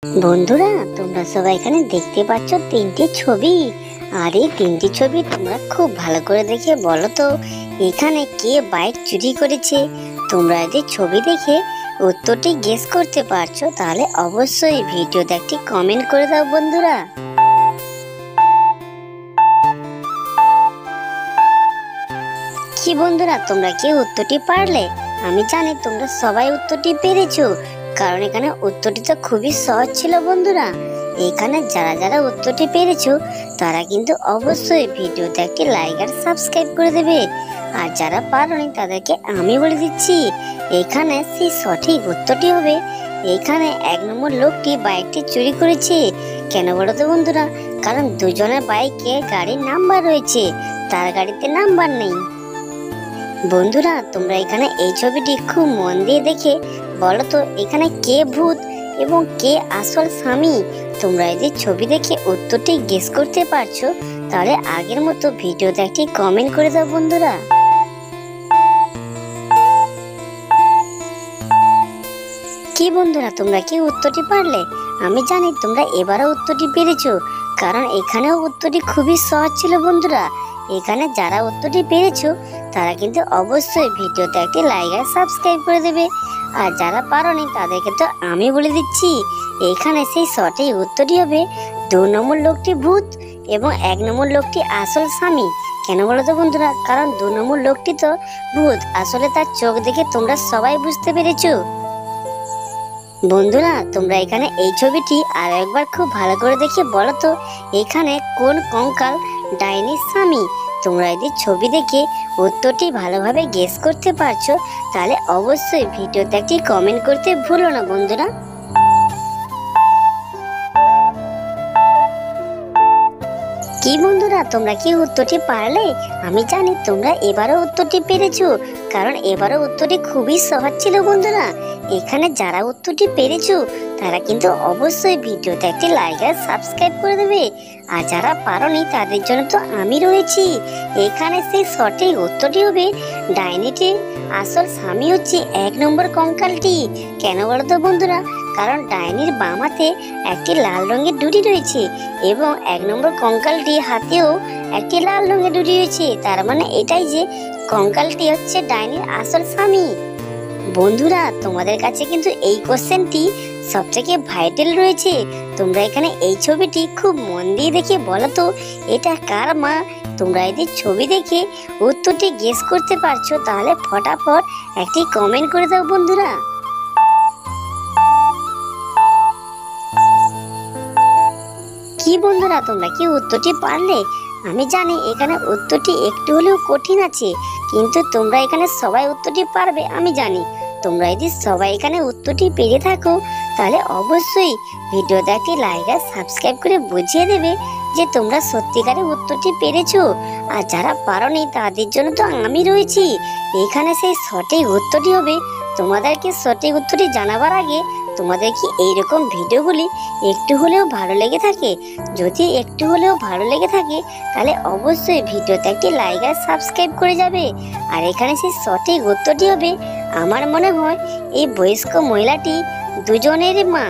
বন্ধুরা, তোমরা সবাই এখানে দেখতে পাচ্ছ তিনটি ছবি। আর এই তিনটি ছবি তোমরা খুব ভালো করে দেখে বলো তো এখানে কে বাইক চুরি করেছে। তোমরা যদি ছবি দেখে উত্তরটি গেস করতে পারছো তাহলে অবশ্যই ভিডিওতে একটি কমেন্ট করে দাও বন্ধুরা। কি বন্ধুরা, তোমরা কি উত্তরটি পারলে? আমি জানি তোমরা সবাই উত্তরটি পেরেছো, কারণ এখানে উত্তরটি তো খুবই সহজ ছিল বন্ধুরা। এখানে যারা যারা উত্তরটি পেরেছো তারা কিন্তু অবশ্যই ভিডিওতে একটি লাইক আর সাবস্ক্রাইব করে দেবে। আর যারা পারোনি তাদেরকে আমি বলে দিচ্ছি, এখানে সেই সঠিক উত্তরটি হবে এখানে 1 নম্বর লোকটি বাইকটি চুরি করেছে। কেন বলো তো বন্ধুরা? কারণ দুজনের বাইকে গাড়ির নাম্বার রয়েছে, তার গাড়িতে নাম্বার নেই। বন্ধুরা, তোমরা এখানে এই ছবিটি খুব মন দিয়ে দেখে বলো তো এখানে কে ভূত এবং কে আসল স্বামী। তোমরা যদি ছবি দেখে উত্তরটি গেস করতে পারছো তাহলে আগের মতো ভিডিওতে একটি কমেন্ট করে দাও বন্ধুরা। কি বন্ধুরা, তোমরা কি উত্তরটি পারলে? আমি জানি তোমরা এবারও উত্তরটি পেরেছো, কারণ এখানেও উত্তরটি খুবই সহজ ছিল বন্ধুরা। এখানে যারা উত্তরটি পেরেছো তারা কিন্তু অবশ্যই ভিডিওতে একটি লাইক আর সাবস্ক্রাইব করে দেবে। আর যারা পারোনি তাদেরকে তো আমি বলে দিচ্ছি, এখানে সেই সঠিক উত্তরটি হবে 2 নম্বর লোকটি ভূত এবং 1 নম্বর লোকটি আসল স্বামী। কেন বলো তো বন্ধুরা? কারণ 2 নম্বর লোকটি তো ভূত, আসলে তার চোখ দেখে তোমরা সবাই বুঝতে পেরেছো। বন্ধুরা, তোমরা এখানে এই ছবিটি আর একবার খুব ভালো করে দেখে বলো তো এখানে কোন কঙ্কাল ডাইনির স্বামী। তোমরা যদি ছবি দেখে উত্তরটি ভালোভাবে গেস করতে পারছো তাহলে অবশ্যই ভিডিওতে একটি কমেন্ট করতে ভুলো না বন্ধুরা। কি বন্ধুরা, তোমরা কি উত্তরটি পারলে? আমি জানি তোমরা এবারও উত্তরটি পেরেছো, কারণ এবারও উত্তরটি খুবই সহজ ছিল বন্ধুরা। এখানে যারা উত্তরটি পেরেছো তারা কিন্তু অবশ্যই ভিডিওতে একটি লাইক আর সাবস্ক্রাইব করে দেবে। আর যারা পারোনি তাদের জন্য তো আমি রয়েছি। এখানে সেই সঠিক উত্তরটি হবে ডাইনিটির আসল স্বামী হচ্ছে 1 নম্বর কঙ্কালটি। কেন বলো তো বন্ধুরা? কারণ ডাইনির বাম হাতে একটি লাল রঙের ডুরি রয়েছে এবং 1 নম্বর কঙ্কালটি হাতেও একটি লাল রঙের ডুরি রয়েছে। তার মানে এটাই যে কঙ্কালটি হচ্ছে ডাইনির আসল স্বামী। বন্ধুরা, তোমাদের কাছে কিন্তু এই কোশ্চেনটি সবথেকে ভাইটাল রয়েছে। তোমরা এখানে এই ছবিটি খুব মন দিয়ে দেখে বলো তো এটা কার মা। তোমরা যদি ছবি দেখে উত্তরটি গেস করতে পারছো তাহলে ফটাফট একটি কমেন্ট করে দাও বন্ধুরা। কি বন্ধুরা, তোমরা কি উত্তরটি পারলে? আমি জানি এখানে উত্তরটি একটু হলেও কঠিন আছে, কিন্তু তোমরা এখানে সবাই উত্তরটি পারবে আমি জানি। তোমরা যদি সবাই এখানে উত্তরটি পেরে থাকো তাহলে অবশ্যই ভিডিওতে একটি লাইক আর সাবস্ক্রাইব করে বুঝিয়ে দেবে যে তোমরা সত্যিকারের উত্তরটি পেরেছো। আর যারা পারোনি তাদের জন্য তো আমি রয়েছি। এখানে সেই সঠিক উত্তরটি হবে, তোমাদেরকে সঠিক উত্তরটি জানাবার আগে তোমাদের কি এইরকম ভিডিওগুলি একটু হলেও ভালো লেগে থাকে? যদি একটু হলেও ভালো লেগে থাকে তাহলে অবশ্যই ভিডিওতে একটি লাইক আর সাবস্ক্রাইব করে যাবে। আর এখানে সেই সঠিক উত্তরটি হবে, আমার মনে হয় এই বয়স্ক মহিলাটি দুজনের মা।